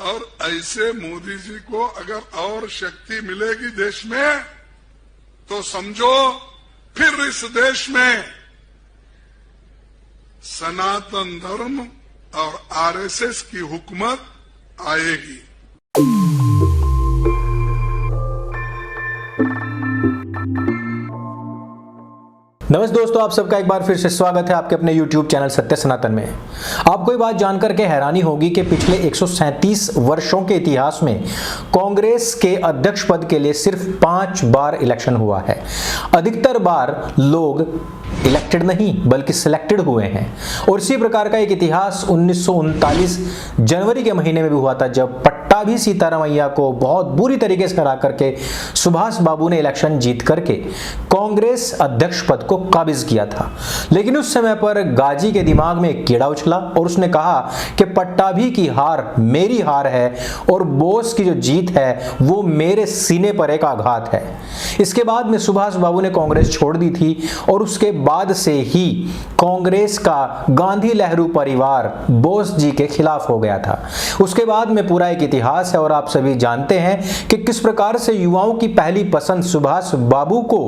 और ऐसे मोदी जी को अगर और शक्ति मिलेगी देश में तो समझो फिर इस देश में सनातन धर्म और आरएसएस की हुकूमत आएगी। नमस्ते दोस्तों, आप सबका एक बार फिर से स्वागत है आपके अपने YouTube चैनल सत्य सनातन में। आपको ये बात जानकर के हैरानी होगी कि पिछले 137 वर्षों के इतिहास में कांग्रेस के अध्यक्ष पद के लिए सिर्फ 5 बार इलेक्शन हुआ है। अधिकतर बार लोग इलेक्टेड नहीं बल्कि सिलेक्टेड हुए हैं। और इसी प्रकार का एक इतिहास 1939 जनवरी के महीने में भी हुआ था, जब पट्टाभी सीतारामैया को बहुत बुरी तरीके से हरा करके सुभाष बाबू ने इलेक्शन जीत करके कांग्रेस अध्यक्ष पद को काबिज किया था। लेकिन उस समय पर गाजी के दिमाग में एक कीड़ा उछला और उसने कहा कि पट्टाभी की हार मेरी हार है और बोस की जो जीत है वो मेरे सीने पर एक आघात है। इसके बाद में सुभाष बाबू ने कांग्रेस छोड़ दी थी और उसके बाद से ही कांग्रेस का गांधी नेहरू परिवार बोस जी के खिलाफ हो गया था। उसके बाद में पूरा एक इतिहास है और आप सभी जानते हैं कि किस प्रकार से युवाओं की पहली पसंद सुभाष बाबू को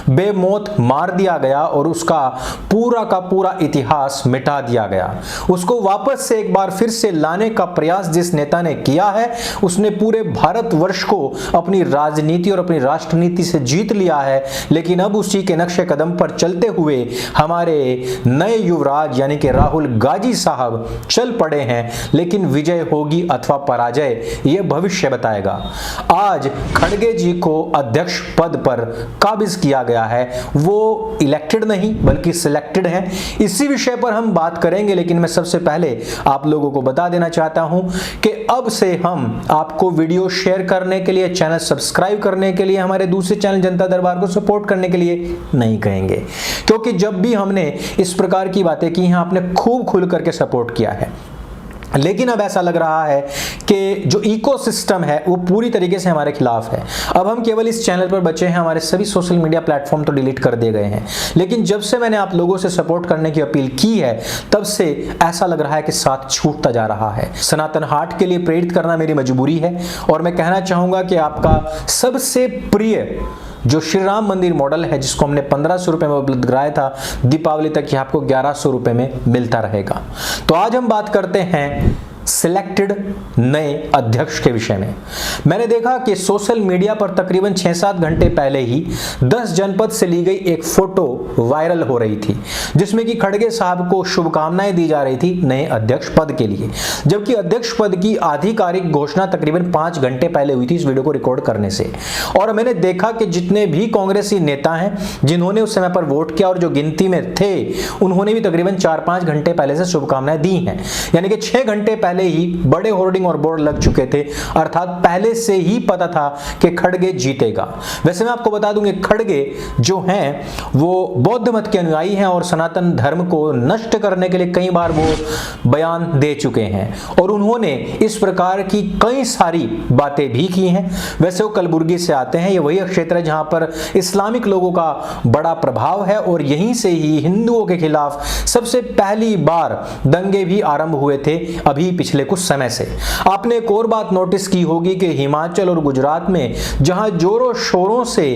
बेमौत मार दिया गया और उसका पूरा का पूरा इतिहास मिटा दिया गया। उसको वापस से एक बार फिर से लाने का प्रयास जिस नेता ने किया है उसने पूरे भारतवर्ष को अपनी राजनीति और अपनी राष्ट्रनीति से जीत लिया है। लेकिन अब उसी के नक्शे कदम पर चलते हुए हमारे नए युवराज यानी कि राहुल गाजी साहब चल पड़े हैं। लेकिन विजय होगी अथवा पराजय यह भविष्य बताएगा। आज खड़गे जी को अध्यक्ष पद पर काबिज किया गया है, वो इलेक्टेड नहीं बल्कि सिलेक्टेड हैं। इसी विषय पर हम बात करेंगे, लेकिन मैं सबसे पहले आप लोगों को बता देना चाहता हूं कि अब से हम आपको वीडियो शेयर करने के लिए, चैनल सब्सक्राइब करने के लिए, हमारे दूसरे चैनल जनता दरबार को सपोर्ट करने के लिए नहीं कहेंगे, क्योंकि जब भी हमने इस प्रकार की बातें की हैं आपने खूब खुल करके सपोर्ट किया है। लेकिन अब ऐसा लग रहा है कि जो इकोसिस्टम है वो पूरी तरीके से हमारे खिलाफ है। अब हम केवल इस चैनल पर बचे हैं, हमारे सभी सोशल मीडिया प्लेटफॉर्म तो डिलीट कर दिए गए हैं। लेकिन जब से मैंने आप लोगों से सपोर्ट करने की अपील की है तब से ऐसा लग रहा है कि साथ छूटता जा रहा है। सनातन हाट के लिए प्रेरित करना मेरी मजबूरी है और मैं कहना चाहूंगा कि आपका सबसे प्रिय जो श्री राम मंदिर मॉडल है, जिसको हमने 1500 रुपए में उपलब्ध कराया था, दीपावली तक ये आपको 1100 रुपए में मिलता रहेगा। तो आज हम बात करते हैं सिलेक्टेड नए अध्यक्ष के विषय में। मैंने देखा कि सोशल मीडिया पर तकरीबन 6-7 घंटे पहले ही 10 जनपद से ली गई एक फोटो वायरल हो रही थी, जिसमें कि खड़गे साहब को शुभकामनाएं दी जा रही थी नए अध्यक्ष पद के लिए, जबकि अध्यक्ष पद की आधिकारिक घोषणा तकरीबन 5 घंटे पहले हुई थी इस वीडियो को रिकॉर्ड करने से। और मैंने देखा कि जितने भी कांग्रेसी नेता हैं जिन्होंने उस समय पर वोट किया और जो गिनती में थे उन्होंने भी तकरीबन 4-5 घंटे पहले से शुभकामनाएं दी हैं। यानी कि 6 घंटे पहले ही बड़े होर्डिंग और बोर्ड लग चुके थे, अर्थात पहले से ही पता था कि खड़गे जीतेगा। वैसे मैं आपको बता दूं कि खड़गे जो हैं वो बौद्ध मत के अनुयायी हैं और सनातन धर्म को नष्ट करने के लिए कई बार वो बयान दे चुके हैं और उन्होंने इस प्रकार की कई सारी बातें भी की हैं। वैसे वो कलबुर्गी से आते हैं, ये वही क्षेत्र है जहां पर इस्लामिक लोगों का बड़ा प्रभाव है और यहीं से ही हिंदुओं के खिलाफ सबसे पहली बार दंगे भी आरंभ हुए थे अभी पिछले कुछ समय से। आपने एक और बात नोटिस की होगी कि हिमाचल और गुजरात में जहां जोरों शोरों से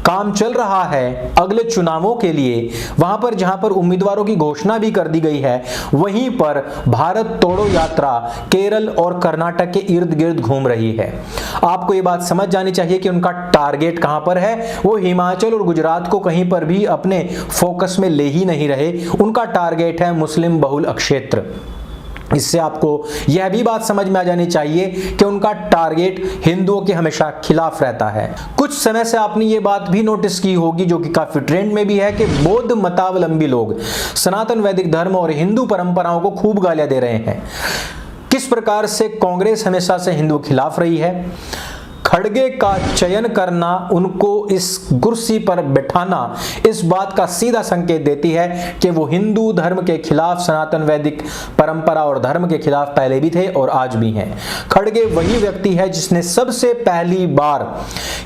काम चल रहा है अगले चुनावों के लिए, वहां पर जहां पर उम्मीदवारों की घोषणा भी कर दी गई है, वहीं पर भारत तोड़ो यात्रा केरल और कर्नाटक के इर्द गिर्द घूम रही है। आपको ये बात समझ जानी चाहिए कि उनका टारगेट कहां पर है। वो हिमाचल और गुजरात को कहीं पर भी अपने फोकस में ले ही नहीं रहे, उनका टारगेट है मुस्लिम बहुल क्षेत्र। इससे आपको यह भी बात समझ में आ जानी चाहिए कि उनका टारगेट हिंदुओं के हमेशा खिलाफ रहता है। कुछ समय से आपने ये बात भी नोटिस की होगी, जो कि काफी ट्रेंड में भी है, कि बौद्ध मतावलंबी लोग सनातन वैदिक धर्म और हिंदू परंपराओं को खूब गालियां दे रहे हैं। किस प्रकार से कांग्रेस हमेशा से हिंदुओं के खिलाफ रही है। खड़गे का चयन करना, उनको इस कुर्सी पर बैठाना इस बात का सीधा संकेत देती है कि वो हिंदू धर्म के खिलाफ, सनातन वैदिक परंपरा और धर्म के खिलाफ पहले भी थे और आज भी हैं। खड़गे वही व्यक्ति है जिसने सबसे पहली बार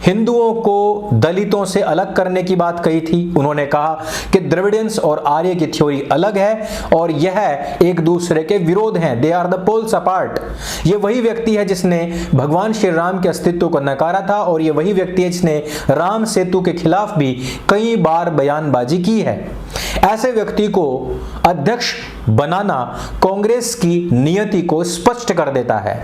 हिंदुओं को दलितों से अलग करने की बात कही थी। उन्होंने कहा कि द्रविडियंस और आर्य की थ्योरी अलग है और यह एक दूसरे के विरोध हैं, they are the poles apart. ये वही व्यक्ति है जिसने भगवान श्री राम के अस्तित्व को नकारा था और ये वही व्यक्ति है जिसने राम सेतु के खिलाफ भी कई बार बयानबाजी की है। ऐसे व्यक्ति को अध्यक्ष बनाना कांग्रेस की नियति को स्पष्ट कर देता है।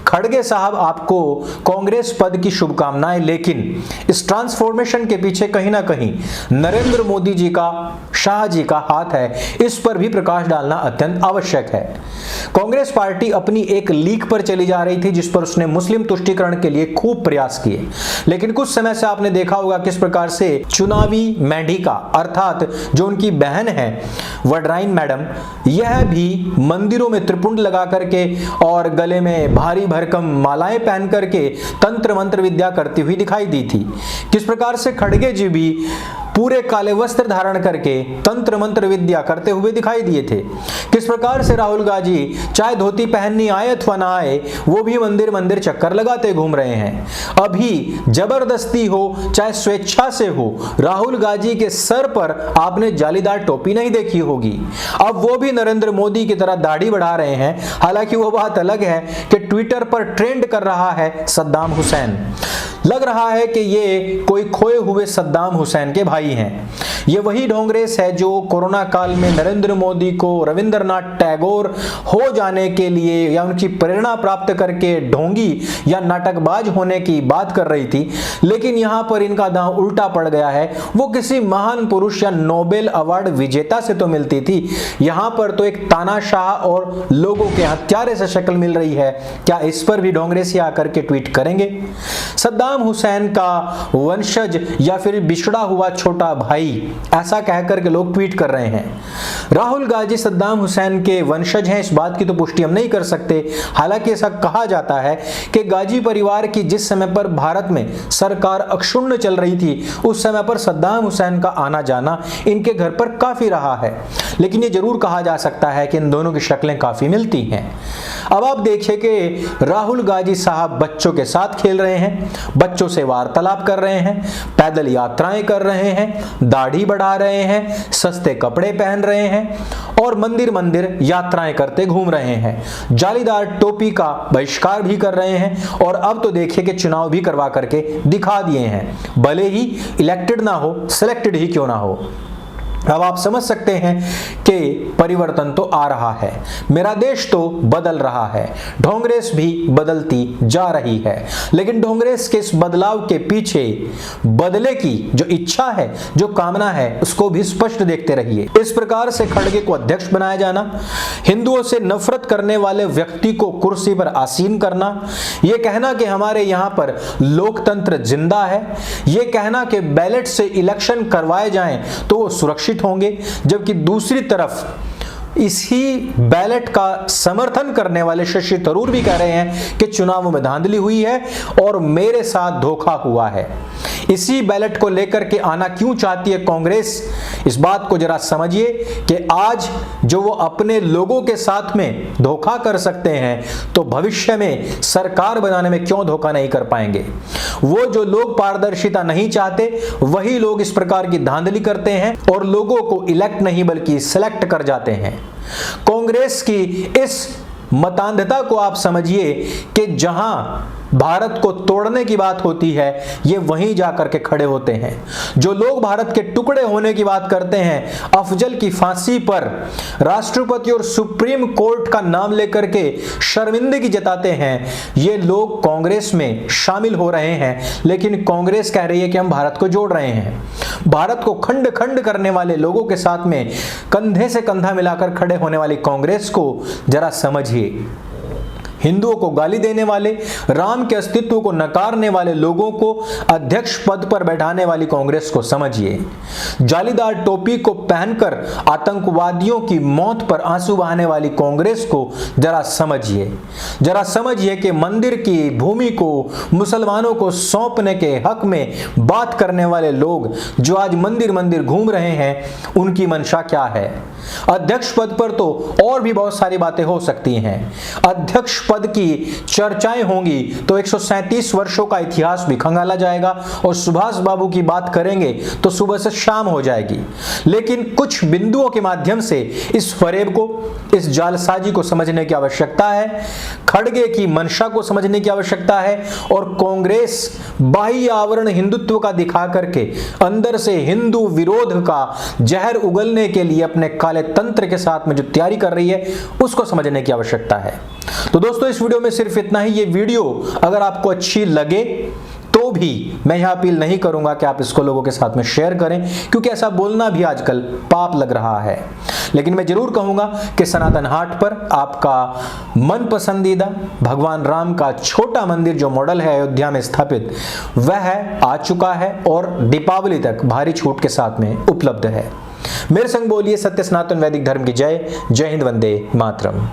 खड़गे साहब, आपको कांग्रेस पद की शुभकामनाएं, लेकिन इस ट्रांसफॉर्मेशन के पीछे कहीं ना कहीं नरेंद्र मोदी जी का, शाह जी का हाथ है। इस पर भी प्रकाश डालना अत्यंत आवश्यक है। कांग्रेस पार्टी अपनी एक लीक पर चली जा रही थी जिस पर उसने मुस्लिम तुष्टीकरण के लिए खूब प्रयास किए, लेकिन कुछ समय से आपने देखा होगा किस प्रकार से चुनावी मेंढिका अर्थात जो उनकी बहन है वडराइन मैडम, यह भी मंदिरों में त्रिपुंड लगा करके और गले में भारी भरकम मालाएं पहन करके तंत्र मंत्र विद्या करती हुई दिखाई दी थी। किस प्रकार से खड़गे जी भी पूरे काले वस्त्र धारण करके तंत्र मंत्र विद्या करते हुए दिखाई दिए थे। किस प्रकार से राहुल गांधी चाहे धोती पहननी आए अथवा ना आए वो भी मंदिर मंदिर चक्कर लगाते घूम रहे हैं। अभी जबरदस्ती हो चाहे स्वेच्छा से हो, राहुल गांधी के सर पर आपने जालीदार टोपी नहीं देखी होगी। अब वो भी नरेंद्र मोदी की तरह दाढ़ी बढ़ा रहे हैं। हालांकि वो बात अलग है कि ट्विटर पर ट्रेंड कर रहा है सद्दाम हुसैन। लग रहा है कि ये कोई खोए हुए सद्दाम हुसैन के भाई हैं। ये वही ढोंगरेस है जो कोरोना काल में नरेंद्र मोदी को रविंद्रनाथ टैगोर हो जाने के लिए या उनकी प्रेरणा प्राप्त करके ढोंगी या नाटकबाज होने की बात कर रही थी, लेकिन यहां पर इनका दांव उल्टा पड़ गया है। वो किसी महान पुरुष या नोबेल अवार्ड विजेता से तो मिलती थी, यहां पर तो एक तानाशाह और लोगों के हत्यारे से शक्ल मिल रही है। क्या इस पर भी ढोंगरेसी आकर के ट्वीट करेंगे? सद्दाम हुसैन का वंशज या फिर बिछड़ा हुआ छोटा भाई, ऐसा कहकर के लोग ट्वीट कर रहे हैं। राहुल गांधी सद्दाम हुसैन के वंशज हैं, इस बात की तो पुष्टि हम नहीं कर सकते। हालांकि ऐसा कहा जाता है कि गाजी परिवार की जिस समय पर भारत में सरकार अक्षुण्ण चल रही थी, उस समय पर सद्दाम हुसैन का आना जाना इनके घर पर काफी रहा है। लेकिन ये जरूर कहा जा सकता है कि इन दोनों की शक्लें काफी मिलती हैं। अब आप देखिए कि राहुल गांधी साहब बच्चों के साथ खेल रहे हैं, बच्चों से वार्तालाप कर रहे हैं, पैदल यात्राएं कर रहे हैं, दाढ़ी बढ़ा रहे हैं, सस्ते कपड़े पहन रहे हैं और मंदिर मंदिर यात्राएं करते घूम रहे हैं। जालीदार टोपी का बहिष्कार भी कर रहे हैं और अब तो देखिए कि चुनाव भी करवा करके दिखा दिए हैं, भले ही इलेक्टेड ना हो, सिलेक्टेड ही क्यों ना हो। अब आप समझ सकते हैं कि परिवर्तन तो आ रहा है, मेरा देश तो बदल रहा है, ढोंगरेस भी बदलती जा रही है। लेकिन ढोंगरेस के इस बदलाव के पीछे बदले की जो इच्छा है, जो कामना है, उसको भी स्पष्ट देखते रहिए। इस प्रकार से खड़गे को अध्यक्ष बनाया जाना, हिंदुओं से नफरत करने वाले व्यक्ति को कुर्सी पर आसीन करना, यह कहना कि हमारे यहां पर लोकतंत्र जिंदा है, यह कहना कि बैलेट से इलेक्शन करवाए जाएं तो वो सुरक्षित होंगे, जबकि दूसरी तरफ इसी बैलेट का समर्थन करने वाले शशि थरूर भी कह रहे हैं कि चुनावों में धांधली हुई है और मेरे साथ धोखा हुआ है। इसी बैलेट को लेकर के आना क्यों चाहती है कांग्रेस? इस बात को जरा समझिए कि आज जो वो अपने लोगों के साथ में धोखा कर सकते हैं, तो भविष्य में सरकार बनाने में क्यों धोखा नहीं कर पाएंगे। वो जो लोग पारदर्शिता नहीं चाहते, वही लोग इस प्रकार की धांधली करते हैं और लोगों को इलेक्ट नहीं बल्कि सिलेक्ट कर जाते हैं। कांग्रेस की इस मतांधता को आप समझिए कि जहां भारत को तोड़ने की बात होती है, ये वहीं जाकर के खड़े होते हैं। जो लोग भारत के टुकड़े होने की बात करते हैं, अफजल की फांसी पर राष्ट्रपति और सुप्रीम कोर्ट का नाम लेकर के शर्मिंदगी जताते हैं, ये लोग कांग्रेस में शामिल हो रहे हैं। लेकिन कांग्रेस कह रही है कि हम भारत को जोड़ रहे हैं। भारत को खंड खंड करने वाले लोगों के साथ में कंधे से कंधा मिलाकर खड़े होने वाली कांग्रेस को जरा समझिए। हिंदुओं को गाली देने वाले, राम के अस्तित्व को नकारने वाले लोगों को अध्यक्ष पद पर बैठाने वाली कांग्रेस को समझिए। जालीदार टोपी को पहनकर आतंकवादियों की मौत पर आंसू बहाने वाली कांग्रेस को जरा समझिए कि मंदिर की भूमि को मुसलमानों को सौंपने के हक में बात करने वाले लोग जो आज मंदिर मंदिर घूम रहे हैं, उनकी मंशा क्या है। अध्यक्ष पद पर तो और भी बहुत सारी बातें हो सकती हैं। अध्यक्ष पद की चर्चाएं होंगी तो 137 वर्षों का इतिहास भी खंगाला जाएगा और सुभाष बाबू की बात करेंगे तो सुबह से शाम हो जाएगी। लेकिन कुछ बिंदुओं के माध्यम से इस फरेब को, इस जालसाजी को समझने की आवश्यकता है, खड़गे की मंशा को समझने की आवश्यकता है और कांग्रेस बाह्य आवरण हिंदुत्व का दिखा करके अंदर से हिंदू विरोध का जहर उगलने के लिए अपने काले तंत्र के साथ में जो तैयारी कर रही है, उसको समझने की आवश्यकता है। तो दोस्तों, इस वीडियो में सिर्फ इतना ही। ये वीडियो अगर आपको अच्छी लगे तो भी मैं यह अपील नहीं करूंगा कि आप इसको लोगों के साथ में शेयर करें, क्योंकि ऐसा बोलना भी आजकल पाप लग रहा है। लेकिन मैं जरूर कहूंगा कि सनातन हाट पर आपका मन पसंदीदा भगवान राम का छोटा मंदिर जो मॉडल है अयोध्या में स्थापित, वह आ चुका है और दीपावली तक भारी छूट के साथ में उपलब्ध है। मेरे संग बोलिए सत्य सनातन वैदिक धर्म की जय। जय हिंद, वंदे मातरम।